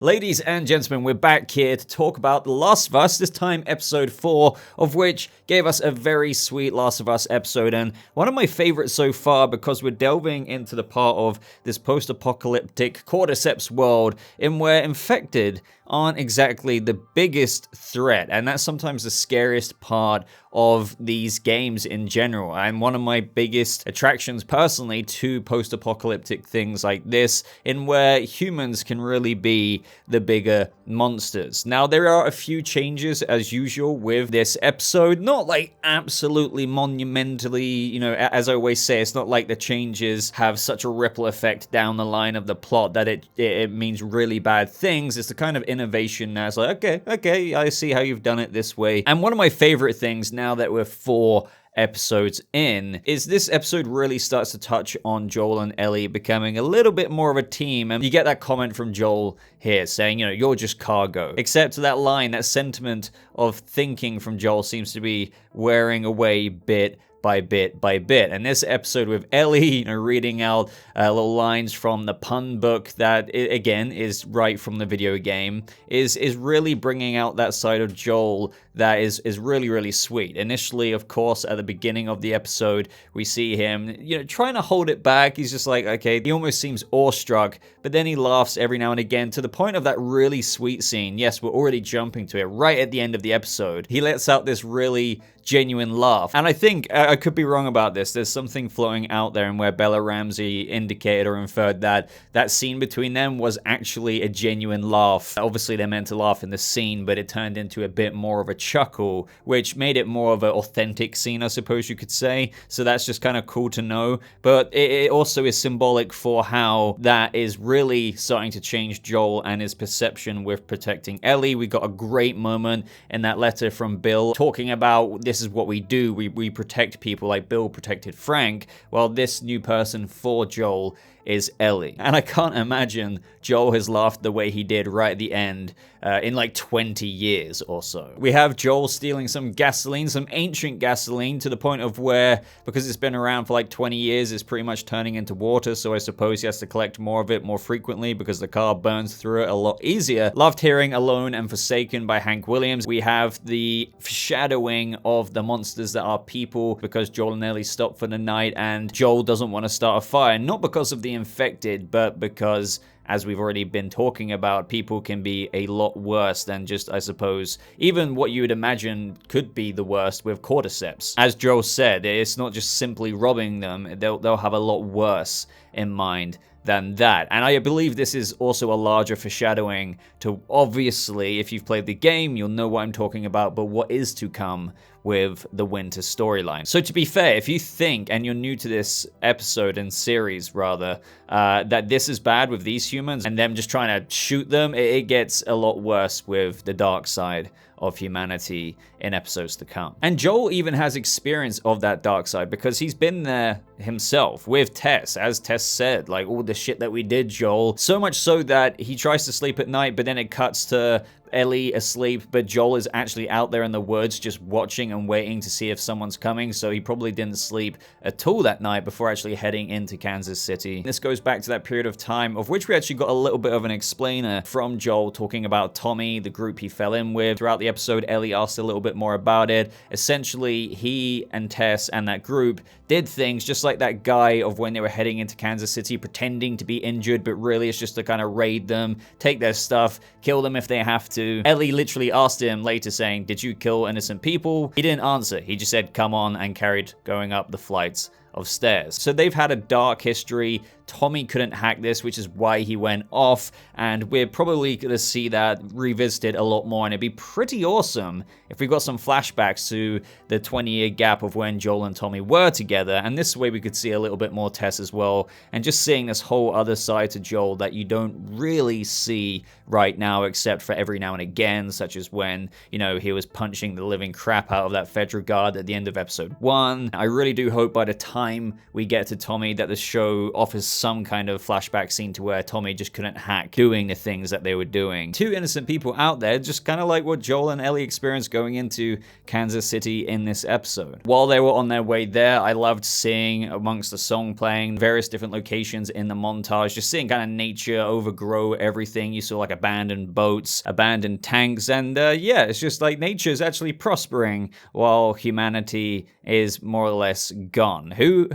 Ladies and gentlemen, we're back here to talk about The Last of Us, this time episode 4, of which gave us a very sweet Last of Us episode, and one of my favorites so far because we're delving into the part of this post-apocalyptic cordyceps world in where infected aren't exactly the biggest threat, and that's sometimes the scariest part of these games in general. And one of my biggest attractions personally to post-apocalyptic things like this, in where humans can really be the bigger monsters. Now, there are a few changes as usual with this episode, not like absolutely monumentally, as I always say, it's not like the changes have such a ripple effect down the line of the plot that it means really bad things. It's the kind of innovation now. It's like, okay, I see how you've done it this way. And one of my favorite things now that we're 4 episodes in is this episode really starts to touch on Joel and Ellie becoming a little bit more of a team, and you get that comment from Joel here saying, you're just cargo. Except that line, that sentiment of thinking from Joel seems to be wearing away bit by bit by bit. And this episode with Ellie, reading out little lines from the pun book that, again, is right from the video game, is really bringing out that side of Joel that is really, really sweet. Initially, of course, at the beginning of the episode, we see him, trying to hold it back. He's just like, okay, he almost seems awestruck, but then he laughs every now and again to the point of that really sweet scene. Yes, we're already jumping to it right at the end of the episode. He lets out this really genuine laugh. And I think, I could be wrong about this, there's something floating out there and where Bella Ramsey indicated or inferred that that scene between them was actually a genuine laugh. Obviously, they're meant to laugh in the scene, but it turned into a bit more of a chuckle, which made it more of an authentic scene, I suppose you could say. So that's just kind of cool to know. But it also is symbolic for how that is really starting to change Joel and his perception with protecting Ellie. We got a great moment in that letter from Bill talking about this is what we do. We protect people like Bill protected Frank. Well, this new person for Joel is Ellie. And I can't imagine Joel has laughed the way he did right at the end in like 20 years or so. We have Joel stealing some gasoline, some ancient gasoline, to the point of where, because it's been around for like 20 years, it's pretty much turning into water, so I suppose he has to collect more of it more frequently because the car burns through it a lot easier. Loved hearing Alone and Forsaken by Hank Williams. We have the foreshadowing of the monsters that are people because Joel and Ellie stop for the night and Joel doesn't want to start a fire, not because of the infected, but because, as we've already been talking about, people can be a lot worse than just, I suppose, even what you would imagine could be the worst with cordyceps. As Joel said, it's not just simply robbing them, they'll have a lot worse in mind than that. And I believe this is also a larger foreshadowing to, obviously, if you've played the game, you'll know what I'm talking about, but what is to come with the winter storyline. So to be fair, if you think, and you're new to this episode and series rather, that this is bad with these humans and them just trying to shoot them, it gets a lot worse with the dark side of humanity in episodes to come. And Joel even has experience of that dark side because he's been there himself with Tess, as Tess said, like all the shit that we did, Joel. So much so that he tries to sleep at night, but then it cuts to Ellie asleep, but Joel is actually out there in the woods just watching and waiting to see if someone's coming, so he probably didn't sleep at all that night before actually heading into Kansas City. This goes back to that period of time of which we actually got a little bit of an explainer from Joel talking about Tommy, the group he fell in with. Throughout the episode, Ellie asked a little bit more about it. Essentially, he and Tess and that group did things just like that guy of when they were heading into Kansas City, pretending to be injured, but really it's just to kind of raid them, take their stuff, kill them if they have to. Ellie literally asked him later saying, "Did you kill innocent people?" He didn't answer. He just said, "Come on," and carried going up the flights of stairs. So they've had a dark history. Tommy couldn't hack this, which is why he went off, and we're probably going to see that revisited a lot more, and it'd be pretty awesome if we got some flashbacks to the 20-year gap of when Joel and Tommy were together, and this way we could see a little bit more Tess as well, and just seeing this whole other side to Joel that you don't really see right now, except for every now and again, such as when, he was punching the living crap out of that federal guard at the end of episode 1. I really do hope by the time time we get to Tommy that the show offers some kind of flashback scene to where Tommy just couldn't hack doing the things that they were doing. Two innocent people out there, just kind of like what Joel and Ellie experienced going into Kansas City in this episode. While they were on their way there, I loved seeing amongst the song playing various different locations in the montage, just seeing kind of nature overgrow everything. You saw like abandoned boats, abandoned tanks, and yeah, it's just like nature is actually prospering while humanity is more or less gone. Who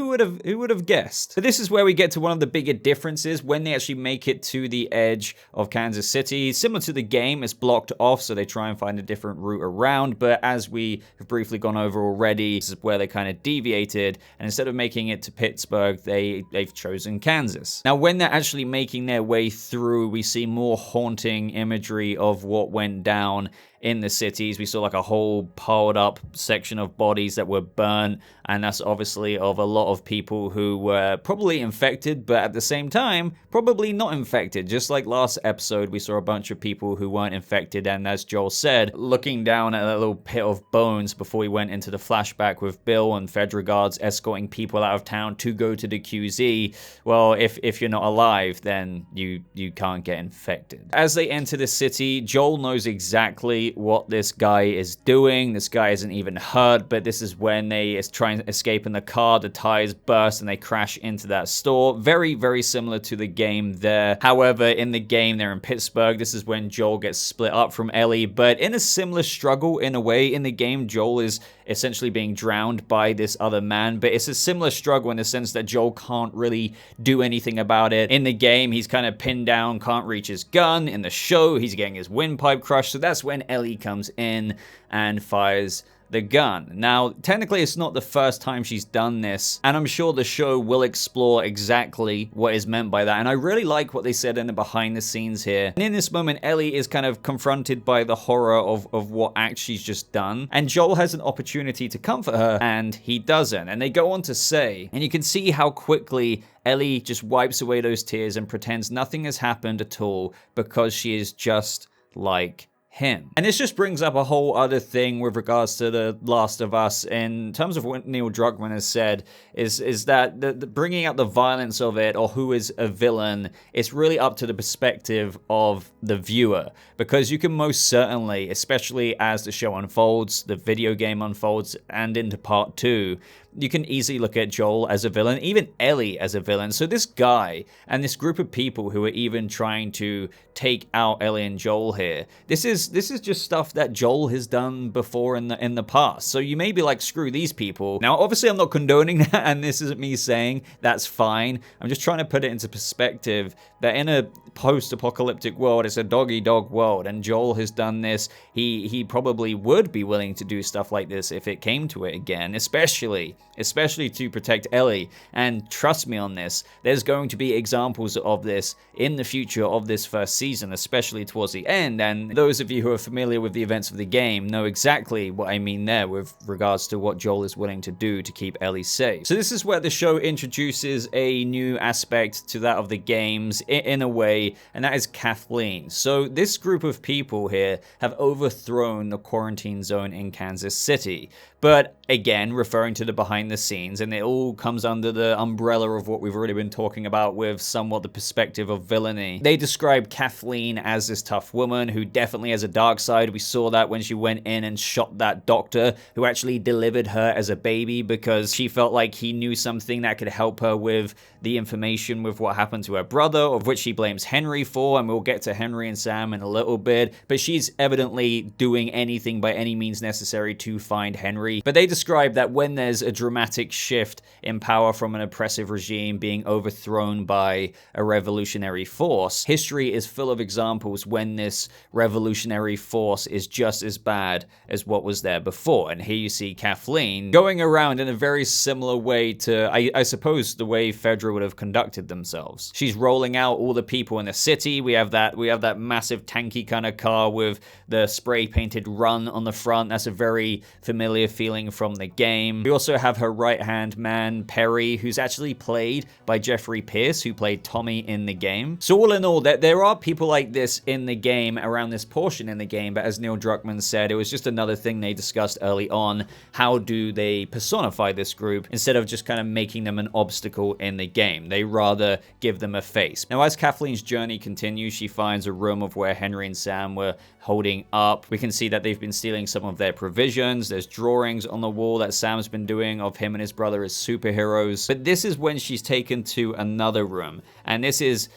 would have guessed? But this is where we get to one of the bigger differences when they actually make it to the edge of Kansas City. Similar to the game, it's blocked off, so they try and find a different route around, but as we have briefly gone over already, this is where they kind of deviated, and instead of making it to Pittsburgh, they've chosen Kansas. Now, when they're actually making their way through, we see more haunting imagery of what went down in the cities. We saw like a whole piled up section of bodies that were burnt, and that's obviously of a lot of people who were probably infected, but at the same time, probably not infected. Just like last episode, we saw a bunch of people who weren't infected, and as Joel said, looking down at a little pit of bones before we went into the flashback with Bill and Federal guards escorting people out of town to go to the QZ, well, if you're not alive, then you can't get infected. As they enter the city, Joel knows exactly what this guy is doing. This guy isn't even hurt, but this is when they try and escape in the car, the tires burst and they crash into that store. Very, very similar to the game there. However, in the game, they're in Pittsburgh. This is when Joel gets split up from Ellie, but in a similar struggle in a way. In the game, Joel is essentially being drowned by this other man, but it's a similar struggle in the sense that Joel can't really do anything about it. In the game, he's kind of pinned down, can't reach his gun. In the show, he's getting his windpipe crushed, so that's when Ellie comes in and fires the gun. Now, technically, it's not the first time she's done this, and I'm sure the show will explore exactly what is meant by that, and I really like what they said in the behind the scenes here. And in this moment, Ellie is kind of confronted by the horror of what act she's just done, and Joel has an opportunity to comfort her, and he doesn't. And they go on to say, and you can see how quickly Ellie just wipes away those tears and pretends nothing has happened at all because she is just like him. And this just brings up a whole other thing with regards to The Last of Us in terms of what Neil Druckmann has said, is that the bringing out the violence of it, or who is a villain, it's really up to the perspective of the viewer, because you can most certainly, especially as the show unfolds, the video game unfolds, and into part 2, you can easily look at Joel as a villain, even Ellie as a villain. So this guy and this group of people who are even trying to take out Ellie and Joel here, this is just stuff that Joel has done before in the past. So you may be like, screw these people. Now, obviously, I'm not condoning that, and this isn't me saying that's fine. I'm just trying to put it into perspective that in a post-apocalyptic world, it's a dog-eat-dog world, and Joel has done this. He probably would be willing to do stuff like this if it came to it again, especially to protect Ellie. And trust me on this, there's going to be examples of this in the future of this first season, especially towards the end. And those of you who are familiar with the events of the game know exactly what I mean there with regards to what Joel is willing to do to keep Ellie safe. So this is where the show introduces a new aspect to that of the games in a way, and that is Kathleen. So this group of people here have overthrown the quarantine zone in Kansas City. But again, referring to the behind the scenes, and it all comes under the umbrella of what we've already been talking about with somewhat the perspective of villainy. They describe Kathleen as this tough woman who definitely has a dark side. We saw that when she went in and shot that doctor who actually delivered her as a baby because she felt like he knew something that could help her with the information with what happened to her brother, of which she blames Henry for, and we'll get to Henry and Sam in a little bit, but she's evidently doing anything by any means necessary to find Henry. But they describe that when there's a dramatic shift in power from an oppressive regime being overthrown by a revolutionary force, history is full of examples when this revolutionary force is just as bad as what was there before. And here you see Kathleen going around in a very similar way to, I suppose, the way Fedra would have conducted themselves. She's rolling out all the people in the city. We have that massive tanky kind of car with the spray painted run on the front. That's a very familiar feeling from the game. We also have her right-hand man, Perry, who's actually played by Jeffrey Pierce, who played Tommy in the game. So all in all, there are people like this in the game, around this portion in the game, but as Neil Druckmann said, it was just another thing they discussed early on. How do they personify this group instead of just kind of making them an obstacle in the game? They rather give them a face. Now, as Kathleen's journey continues, she finds a room of where Henry and Sam were holding up. We can see that they've been stealing some of their provisions. There's drawings on the wall that Sam's been doing of him and his brother as superheroes. But this is when she's taken to another room, and this is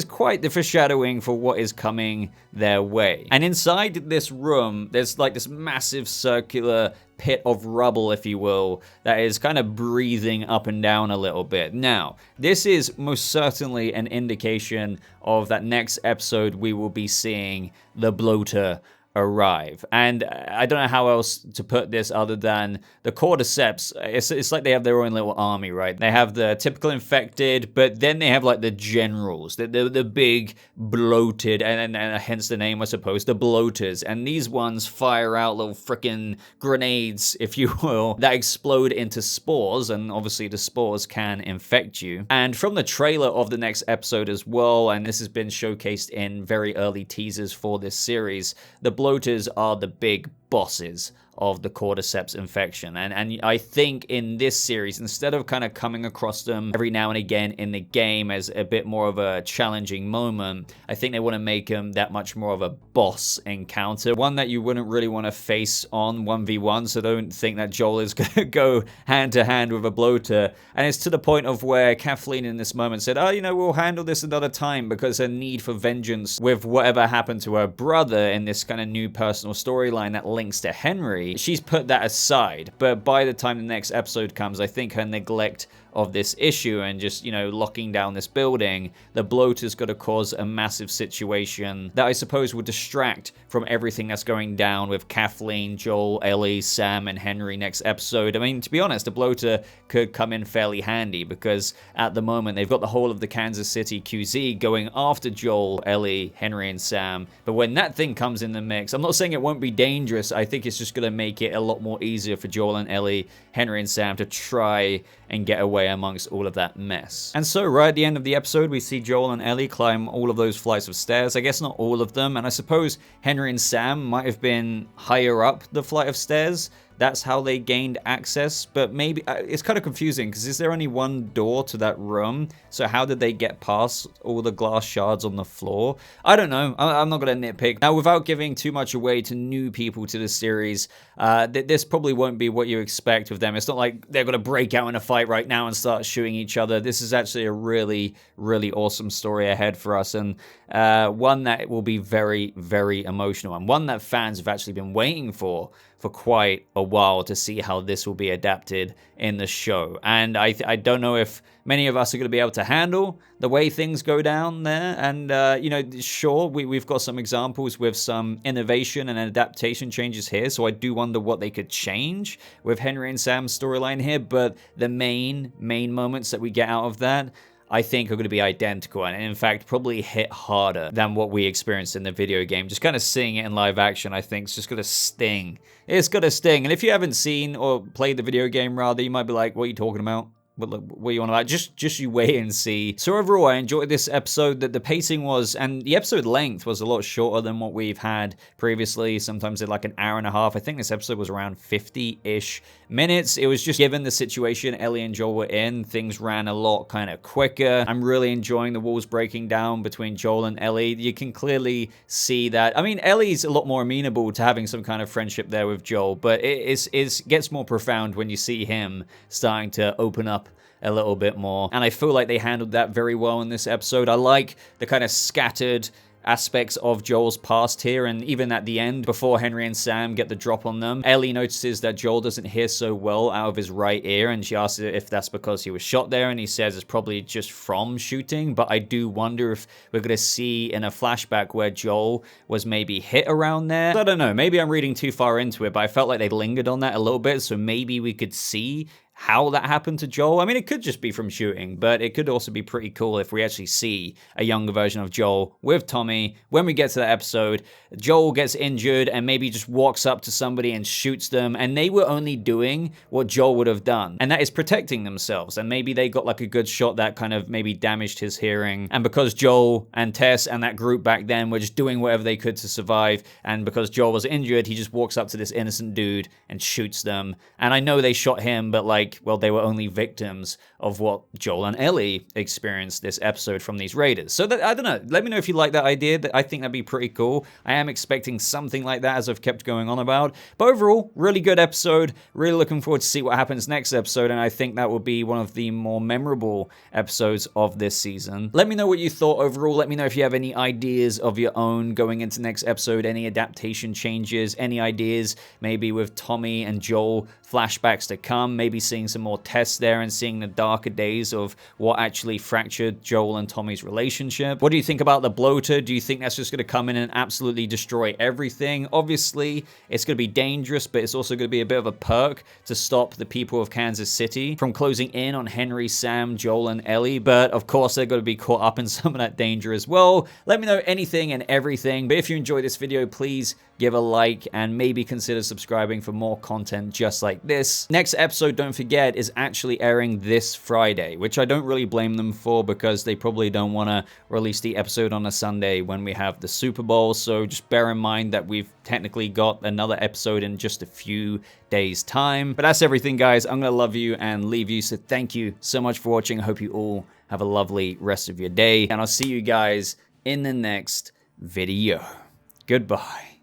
quite the foreshadowing for what is coming their way. And inside this room, there's like this massive circular pit of rubble, if you will, that is kind of breathing up and down a little bit. Now, this is most certainly an indication of that next episode we will be seeing the bloater arrive. And I don't know how else to put this other than the cordyceps. It's like they have their own little army, right? They have the typical infected, but then they have like the generals, the big bloated, and hence the name, I suppose, the bloaters. And these ones fire out little freaking grenades, if you will, that explode into spores, and obviously the spores can infect you. And from the trailer of the next episode as well, and this has been showcased in very early teasers for this series, the bloaters are the big bosses of the cordyceps infection. And I think in this series, instead of kind of coming across them every now and again in the game as a bit more of a challenging moment, I think they want to make them that much more of a boss encounter, one that you wouldn't really want to face on 1v1. So don't think that Joel is going to go hand to hand with a bloater. And it's to the point of where Kathleen in this moment said, oh, we'll handle this another time, because her need for vengeance with whatever happened to her brother in this kind of new personal storyline that links to Henry, she's put that aside. But by the time the next episode comes, I think her neglect of this issue and just, locking down this building, the bloater's got to cause a massive situation that I suppose would distract from everything that's going down with Kathleen, Joel, Ellie, Sam, and Henry next episode. I mean, to be honest, the bloater could come in fairly handy, because at the moment they've got the whole of the Kansas City QZ going after Joel, Ellie, Henry, and Sam. But when that thing comes in the mix, I'm not saying it won't be dangerous. I think it's just going to make it a lot more easier for Joel and Ellie, Henry, and Sam to try and get away amongst all of that mess. And so right at the end of the episode, we see Joel and Ellie climb all of those flights of stairs. I guess not all of them, and I suppose Henry and Sam might have been higher up the flight of stairs. That's how they gained access, but maybe it's kind of confusing, because is there only one door to that room? So how did they get past all the glass shards on the floor? I don't know. I'm not going to nitpick. Now, without giving too much away to new people to the series, this probably won't be what you expect of them. It's not like they're going to break out in a fight right now and start shooting each other. This is actually a really, really awesome story ahead for us, and one that will be very, very emotional, and one that fans have actually been waiting for quite a while, to see how this will be adapted in the show. And I don't know if many of us are going to be able to handle the way things go down there. And, sure, we've got some examples with some innovation and adaptation changes here, so I do wonder what they could change with Henry and Sam's storyline here. But the main moments that we get out of that, I think, are going to be identical, and in fact probably hit harder than what we experienced in the video game. Just kind of seeing it in live action, I think, is just going to sting. It's going to sting. And if you haven't seen or played the video game, rather, you might be like, what are you talking about? What are you on about? Just you wait and see. So overall, I enjoyed this episode. That the pacing was, and the episode length was a lot shorter than what we've had previously. Sometimes they're like an hour and a half. I think this episode was around 50-ish minutes. It was just, given the situation Ellie and Joel were in, things ran a lot kind of quicker. I'm really enjoying the walls breaking down between Joel and Ellie. You can clearly see that. I mean, Ellie's a lot more amenable to having some kind of friendship there with Joel, but it gets more profound when you see him starting to open up a little bit more. And I feel like they handled that very well in this episode. I like the kind of scattered aspects of Joel's past here, and even at the end, before Henry and Sam get the drop on them, Ellie notices that Joel doesn't hear so well out of his right ear, and she asks if that's because he was shot there, and he says it's probably just from shooting. But I do wonder if we're going to see in a flashback where Joel was maybe hit around there. I don't know, maybe I'm reading too far into it, but I felt like they lingered on that a little bit, so maybe we could see how that happened to Joel. I mean, it could just be from shooting, but it could also be pretty cool if we actually see a younger version of Joel with Tommy. When we get to that episode, Joel gets injured and maybe just walks up to somebody and shoots them, and they were only doing what Joel would have done, and that is protecting themselves. And maybe they got like a good shot that kind of maybe damaged his hearing, and because Joel and Tess and that group back then were just doing whatever they could to survive, and because Joel was injured, he just walks up to this innocent dude and shoots them. And I know they shot him, but like, well, they were only victims of what Joel and Ellie experienced this episode from these raiders. So that, I don't know, let me know if you like that idea. I think that'd be pretty cool. I am expecting something like that, as I've kept going on about. But overall, really good episode. Really looking forward to see what happens next episode, and I think that will be one of the more memorable episodes of this season. Let me know what you thought overall. Let me know if you have any ideas of your own going into next episode, any adaptation changes, any ideas maybe with Tommy and Joel flashbacks to come, maybe seeing some more Tess there and seeing the darker days of what actually fractured Joel and Tommy's relationship. What do you think about the bloater? Do you think that's just going to come in and absolutely destroy everything? Obviously, it's going to be dangerous, but it's also going to be a bit of a perk to stop the people of Kansas City from closing in on Henry, Sam, Joel, and Ellie. But of course, they're going to be caught up in some of that danger as well. Let me know anything and everything. But if you enjoyed this video, please give a like and maybe consider subscribing for more content just like this. Next episode, don't forget, is actually airing this Friday, which I don't really blame them for because they probably don't want to release the episode on a Sunday when we have the Super Bowl. So just bear in mind that we've technically got another episode in just a few days' time. But that's everything, guys. I'm going to love you and leave you. So thank you so much for watching. I hope you all have a lovely rest of your day. And I'll see you guys in the next video. Goodbye.